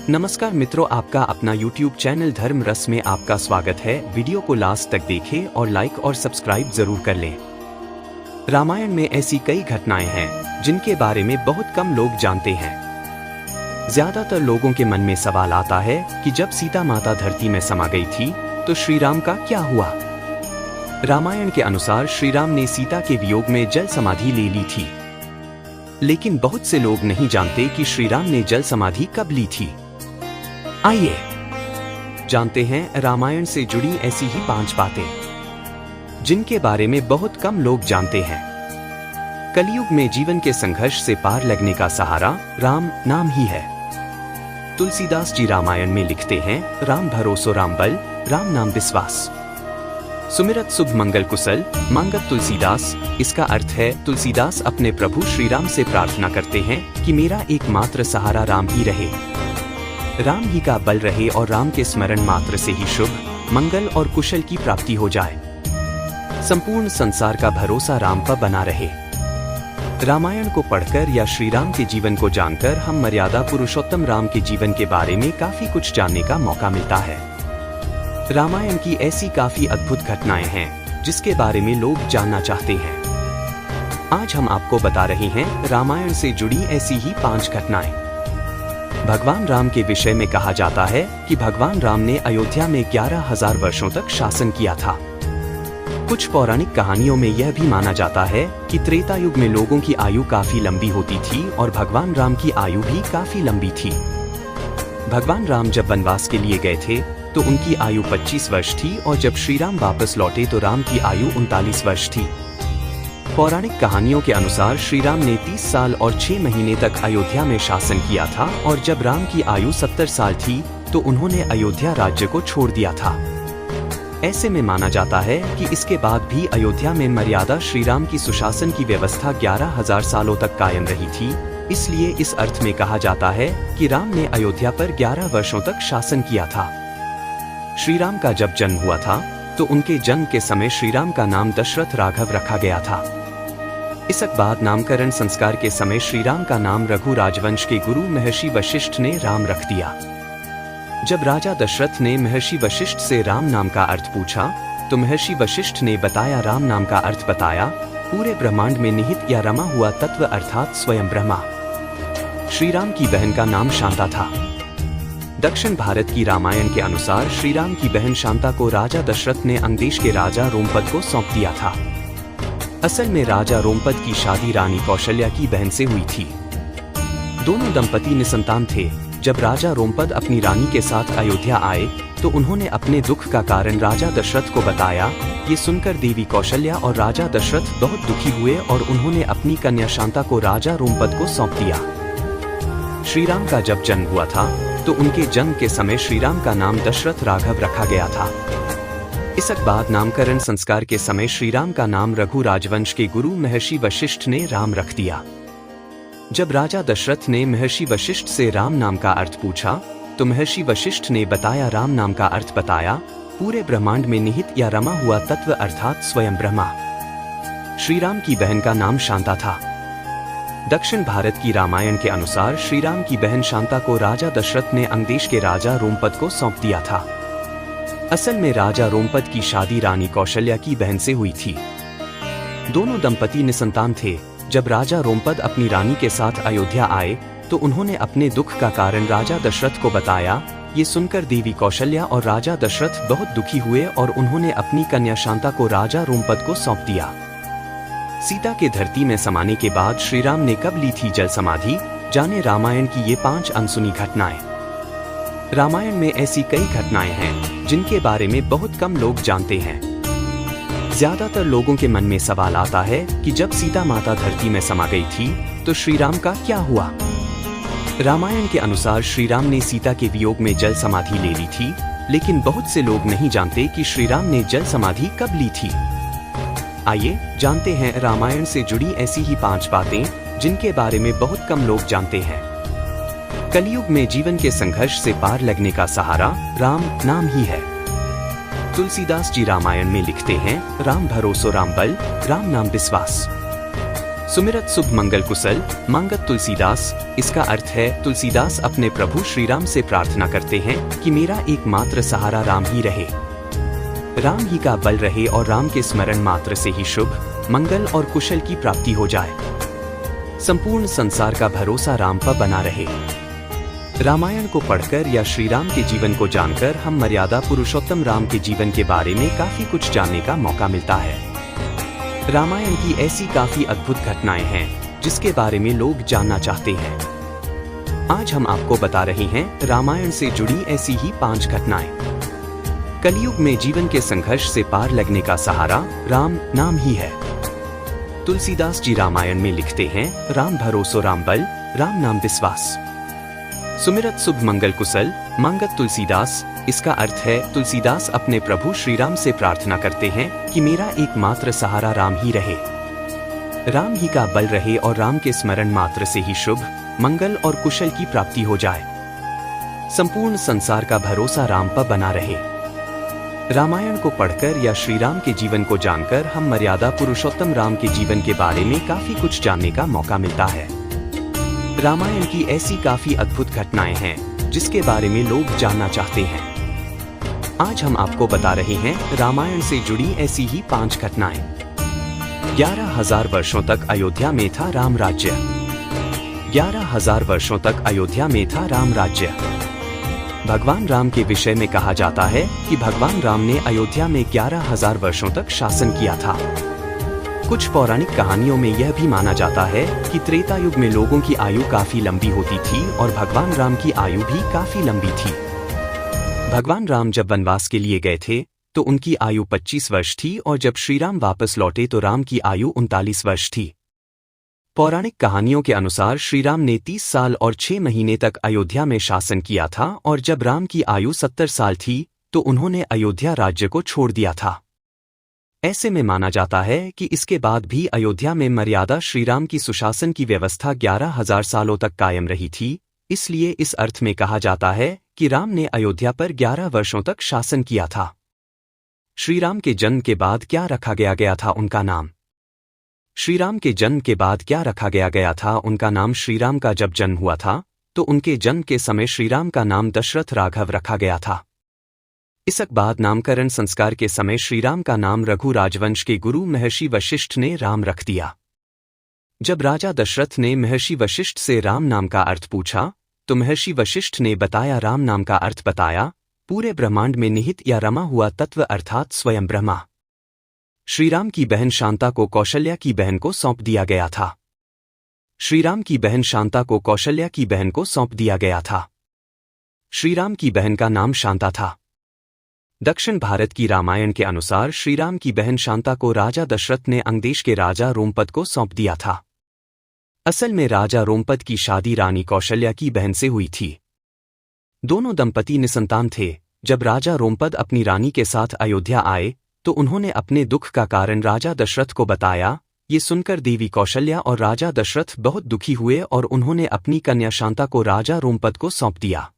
नमस्कार मित्रों, आपका अपना YouTube चैनल धर्म रस में आपका स्वागत है। वीडियो को लास्ट तक देखें और लाइक और सब्सक्राइब जरूर कर लें। रामायण में ऐसी कई घटनाएं हैं जिनके बारे में बहुत कम लोग जानते हैं। ज्यादातर लोगों के मन में सवाल आता है कि जब सीता माता धरती में समा गई थी तो श्री राम का क्या हुआ। रामायण के अनुसार श्री राम ने सीता के वियोग में जल समाधि ले ली थी, लेकिन बहुत से लोग नहीं जानते कि श्री राम ने जल समाधि कब ली थी। आइए जानते हैं रामायण से जुड़ी ऐसी ही 5 बातें जिनके बारे में बहुत कम लोग जानते हैं। कलयुग में जीवन के संघर्ष से पार लगने का सहारा राम नाम ही है। तुलसीदास जी रामायण में लिखते हैं, राम भरोसो राम बल, राम नाम विश्वास। सुमिरत शुभ मंगल कुशल मांगत तुलसीदास। इसका अर्थ है तुलसीदास अपने प्रभु श्री राम से प्रार्थना करते हैं कि मेरा एकमात्र सहारा राम ही रहे, राम ही का बल रहे और राम के स्मरण मात्र से ही शुभ मंगल और कुशल की प्राप्ति हो जाए। संपूर्ण संसार का भरोसा राम पर बना रहे। रामायण को पढ़कर या श्री राम के जीवन को जानकर हम मर्यादा पुरुषोत्तम राम के जीवन के बारे में काफी कुछ जानने का मौका मिलता है। रामायण की ऐसी काफी अद्भुत घटनाएं हैं जिसके बारे में लोग जानना चाहते हैं। आज हम आपको बता रहे हैं रामायण से जुड़ी ऐसी ही 5 घटनाएं। भगवान राम के विषय में कहा जाता है कि भगवान राम ने अयोध्या में 11,000 वर्षों तक शासन किया था। कुछ पौराणिक कहानियों में यह भी माना जाता है कि त्रेता युग में लोगों की आयु काफी लंबी होती थी और भगवान राम की आयु भी काफी लंबी थी। भगवान राम जब वनवास के लिए गए थे तो उनकी आयु 25 वर्ष थी और जब श्री राम वापस लौटे तो राम की आयु 39 वर्ष थी। पौराणिक कहानियों के अनुसार श्री राम ने 30 साल और 6 महीने तक अयोध्या में शासन किया था और जब राम की आयु 70 साल थी तो उन्होंने अयोध्या राज्य को छोड़ दिया था। ऐसे में माना जाता है कि इसके बाद भी अयोध्या में मर्यादा श्री राम की सुशासन की व्यवस्था 11,000 सालों तक कायम रही थी। इसलिए इस अर्थ में कहा जाता है कि राम ने अयोध्या पर 11 वर्षों तक शासन किया था। श्री राम का जब जन्म हुआ था तो उनके जन्म के समय श्री राम का नाम दशरथ राघव रखा गया था। इसके बाद नामकरण संस्कार के समय श्री राम का नाम रघु राजवंश के गुरु महर्षि वशिष्ठ ने राम रख दिया। जब राजा दशरथ ने महर्षि वशिष्ठ से राम नाम का अर्थ पूछा तो महर्षि वशिष्ठ ने बताया, राम नाम का अर्थ बताया, पूरे ब्रह्मांड में निहित या रमा हुआ तत्व अर्थात स्वयं ब्रह्मा। श्री राम की बहन का नाम शांता था। दक्षिण भारत की रामायण के अनुसार श्री राम की बहन शांता को राजा दशरथ ने अंगदेश के राजा रोमपद को सौंप दिया था। असल में राजा रोमपद की शादी रानी कौशल्या की बहन से हुई थी। दोनों दंपति निसंतान थे। जब राजा रोमपद अपनी रानी के साथ अयोध्या आए तो उन्होंने अपने दुख का कारण राजा दशरथ को बताया। ये सुनकर देवी कौशल्या और राजा दशरथ बहुत दुखी हुए और उन्होंने अपनी कन्या शांता को राजा रोमपद को सौंप दिया। श्री राम का जब जन्म हुआ था तो उनके जन्म के समय श्री राम का नाम दशरथ राघव रखा गया था। इसके बाद नामकरण संस्कार के समय श्री राम का नाम रघु राजवंश के गुरु महर्षि वशिष्ठ ने राम रख दिया। जब राजा दशरथ ने महर्षि वशिष्ठ से राम नाम का अर्थ पूछा तो महर्षि वशिष्ठ ने बताया, राम नाम का अर्थ बताया, पूरे ब्रह्मांड में निहित या रमा हुआ तत्व अर्थात स्वयं ब्रह्मा। श्री राम की बहन का नाम शांता था। दक्षिण भारत की रामायण के अनुसार श्री राम की बहन शांता को राजा दशरथ ने अंगदेश के राजा रोमपद को सौंप दिया था। असल में राजा रोमपद की शादी रानी कौशल्या की बहन से हुई थी। दोनों दंपति निसंतान थे। जब राजा रोमपद अपनी रानी के साथ अयोध्या आए तो उन्होंने अपने दुख का कारण राजा दशरथ को बताया। ये सुनकर देवी कौशल्या और राजा दशरथ बहुत दुखी हुए और उन्होंने अपनी कन्या शांता को राजा रोमपद को सौंप दिया। सीता के धरती में समाने के बाद श्री राम ने कब ली थी जल समाधि, जाने रामायण की ये 5 अनसुनी घटनाएं। रामायण में ऐसी कई घटनाएं हैं जिनके बारे में बहुत कम लोग जानते हैं। ज्यादातर लोगों के मन में सवाल आता है कि जब सीता माता धरती में समा गई थी तो श्री राम का क्या हुआ। रामायण के अनुसार श्री राम ने सीता के वियोग में जल समाधि ले ली थी, लेकिन बहुत से लोग नहीं जानते कि श्री राम ने जल समाधि कब ली थी। आइए जानते हैं रामायण से जुड़ी ऐसी ही 5 बातें जिनके बारे में बहुत कम लोग जानते हैं। कलयुग में जीवन के संघर्ष से पार लगने का सहारा राम नाम ही है। तुलसीदास जी रामायण में लिखते हैं, राम भरोसो राम बल, राम नाम विश्वास। सुमिरत शुभ मंगल कुशल मांगत तुलसीदास। इसका अर्थ है तुलसीदास अपने प्रभु श्री राम से प्रार्थना करते हैं कि मेरा एकमात्र सहारा राम ही रहे, राम ही का बल रहे और राम के स्मरण मात्र से ही शुभ मंगल और कुशल की प्राप्ति हो जाए। संपूर्ण संसार का भरोसा राम पर बना रहे। रामायण को पढ़कर या श्री राम के जीवन को जानकर हम मर्यादा पुरुषोत्तम राम के जीवन के बारे में काफी कुछ जानने का मौका मिलता है। रामायण की ऐसी काफी अद्भुत घटनाएं हैं जिसके बारे में लोग जानना चाहते हैं। आज हम आपको बता रहे हैं रामायण से जुड़ी ऐसी ही 5 घटनाएं। कलयुग में जीवन के संघर्ष से पार लगने का सहारा राम नाम ही है। तुलसीदास जी रामायण में लिखते हैं, राम भरोसो राम बल, राम नाम विश्वास। सुमिरत शुभ मंगल कुशल मांगत तुलसीदास। इसका अर्थ है तुलसीदास अपने प्रभु श्री राम से प्रार्थना करते हैं कि मेरा एकमात्र सहारा राम ही रहे, राम ही का बल रहे और राम के स्मरण मात्र से ही शुभ मंगल और कुशल की प्राप्ति हो जाए। संपूर्ण संसार का भरोसा राम पर बना रहे। रामायण को पढ़कर या श्री राम के जीवन को जानकर हम मर्यादा पुरुषोत्तम राम के जीवन के बारे में काफी कुछ जानने का मौका मिलता है। रामायण की ऐसी काफी अद्भुत घटनाएं हैं जिसके बारे में लोग जानना चाहते हैं। आज हम आपको बता रहे हैं रामायण से जुड़ी ऐसी ही 5 घटनाएं। 11,000 वर्षों तक अयोध्या में था राम राज्य। 11,000 वर्षों तक अयोध्या में था राम राज्य। भगवान राम के विषय में कहा जाता है कि भगवान राम ने अयोध्या में 11,000 वर्षों तक शासन किया था। कुछ पौराणिक कहानियों में यह भी माना जाता है कि त्रेता युग में लोगों की आयु काफी लंबी होती थी और भगवान राम की आयु भी काफी लंबी थी। भगवान राम जब वनवास के लिए गए थे तो उनकी आयु 25 वर्ष थी और जब श्री राम वापस लौटे तो राम की आयु 39 वर्ष थी। पौराणिक कहानियों के अनुसार श्री राम ने 30 साल और 6 महीने तक अयोध्या में शासन किया था और जब राम की आयु 70 साल थी तो उन्होंने अयोध्या राज्य को छोड़ दिया था। ऐसे में माना जाता है कि इसके बाद भी अयोध्या में मर्यादा श्री राम की सुशासन की व्यवस्था 11,000 सालों तक कायम रही थी। इसलिए इस अर्थ में कहा जाता है कि राम ने अयोध्या पर 11 वर्षों तक शासन किया था। श्री राम के जन्म के बाद क्या रखा गया था उनका नाम। श्री राम के जन्म के बाद क्या रखा गया था उनका नाम। श्री राम का जब जन्म हुआ था तो उनके जन्म के समय श्री राम का नाम दशरथ राघव रखा गया था। इसके बाद नामकरण संस्कार के समय श्री राम का नाम रघु राजवंश के गुरु महर्षि वशिष्ठ ने राम रख दिया। जब राजा दशरथ ने महर्षि वशिष्ठ से राम नाम का अर्थ पूछा तो महर्षि वशिष्ठ ने बताया, राम नाम का अर्थ बताया, पूरे ब्रह्मांड में निहित या रमा हुआ तत्व अर्थात स्वयं ब्रह्मा। श्री राम की बहन शांता को कौशल्या की बहन को सौंप दिया गया था। श्री राम की बहन शांता को कौशल्या की बहन को सौंप दिया गया था। श्री राम की बहन का नाम शांता था। दक्षिण भारत की रामायण के अनुसार श्री राम की बहन शांता को राजा दशरथ ने अंगदेश के राजा रोमपद को सौंप दिया था। असल में राजा रोमपद की शादी रानी कौशल्या की बहन से हुई थी। दोनों दंपति निसंतान थे। जब राजा रोमपद अपनी रानी के साथ अयोध्या आए तो उन्होंने अपने दुख का कारण राजा दशरथ को बताया। ये सुनकर देवी कौशल्या और राजा दशरथ बहुत दुखी हुए और उन्होंने अपनी कन्या शांता को राजा रोमपद को सौंप दिया।